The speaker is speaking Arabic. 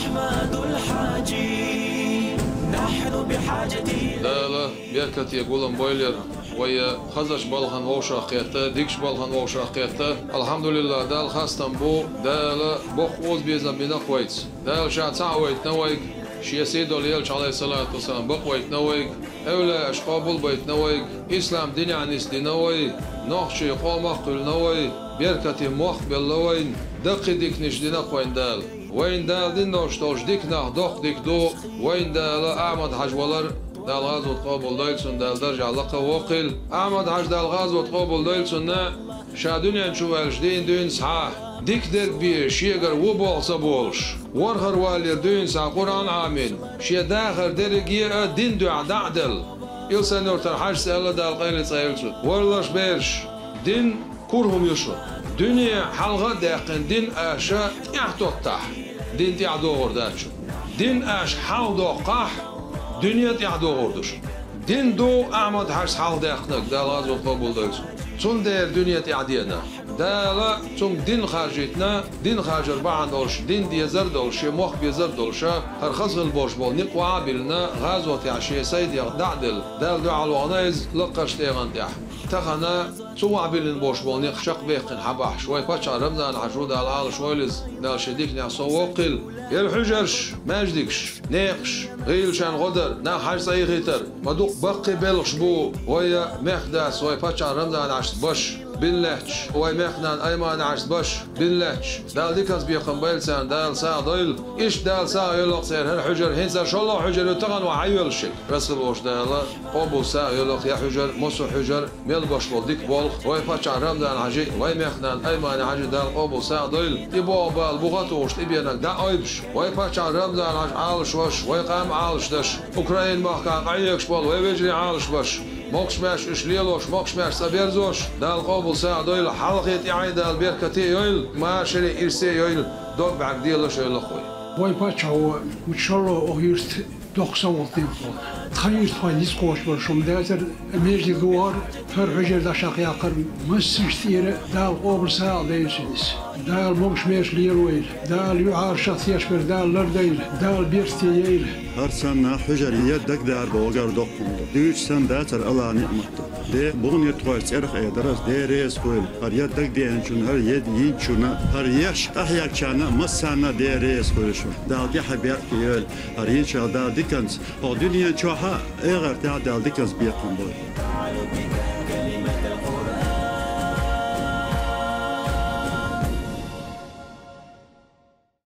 أحمد الحاجي نحن بحاجة لا لا بيركت يقولن بويلر ويا خزش بالغن ووشا قيتا ديكش بالغن ووشا قيتا الحمد لله دال خاستن بو دال بوخ اوز بيزن بينا كويتس دال شا تعويت نويك شي سيدو ليلش عليه الصلاة والسلام بقويت نويك أولا أشقابل بيت نويك إسلام دين عنيس دي نوي نوخشي قوم قل نوي بيركتي موخ باللوين دقي ديك نجدنا قوين دال وين دال دين نوشتوش ديك نخ دوخ ديك دو وين دال أعمد حجولر دال غاز وتقابل دايلسون دال درجع لقا وقل أحمد حج دال غاز وتقابل دايلسون شا دنيا نشوفالش دين صحاح ديك ديك بيه شيغر وبول سبولش ورغر والير دين سا قرآن آمين شي داخر درجية دين دو عدل إلسا نورتر حج سألا دال قيلي سايلسون ورلش بيرش دين كورهم يشو دنيا حلقة داقن دين آشا يحتوطح دين تعدو غرداتشو دين آش حال دو قاح دنيا تعدو غردش دين دو أحمد حج حال داقنك دال غاز وقبول دايلسون تون دير دنيا تعدينا دالا تون دين خارجتنا دين خارج بعد دولش دين ديزر دولش موخ بيزر دولش هر خزغ البوش بول نقوى عابلنا غازوة عشية سيد يغدعدل دال دو على الغنايز لقش تيغن تيح تخنا تو عابلن بوش بول نق شق بيقن حباح شوي باتشا رمضان عجود على العال شويلز دال شديك نعصو وقل يلحجرش ماجدكش نيقش غيل شان غدر نا حاج سايغيتر مدوق بقي بلغش بو ويا مخداس وي باتشا رمضان عشت باش بنلهش وي مخنان ايمان عشت باش بنلهش دال ديكاز بيقن بيلسان دال سا ضيل ايش دال سا يلق سير هالحجر هنسا شالله حجر يتغن وحيولشك رسل وش دالا قبو سا يلق يا حجر مصو حجر ميل باش بول ديك بولغ وي باتشا رمضان عجي وي مخنان ايمان عجي دال قبو سا ضيل يبو بال بوغاتوش تبينك دا ايبش وي باتشا رمضان عج عالش وش وي قام عالش دش اوكراين مخكا قايكش بول وي بيجري عالش باش موكش ماش اشليلوش موكش ماش سابيرزوش دال قبو سا ضيل حلقة يعيد البركتي يويل ما شري إرسي يويل دوك بعد ديلش يويل أخوي وي باتشا هو إن شاء الله أغيرت دوخسا وطيبو تخيل تخيل يسقوش برشم داتر ميجي دوار فر حجر دا شاقيا قرن مسش ثيرة دال قبل ساعة دايل سيدس دال موكش ماش ليرويل دال يعار شخصيش بر دال لرديل دال بيرستييل هر سنة حجر يدك دار بوغر دوقم دوش سن داتر الله نعمته ده بغن يتوار سيرخ ايدرس ده ريس خويل هر يدك دي انشون هر يد ينشونا هر يش احياك شانا مسانا ده ريس خويلشون دال دي حبيات كيول هر ينشا دال ديكنز او دنيا چوها ايغر دال ديكنز بيقن بوي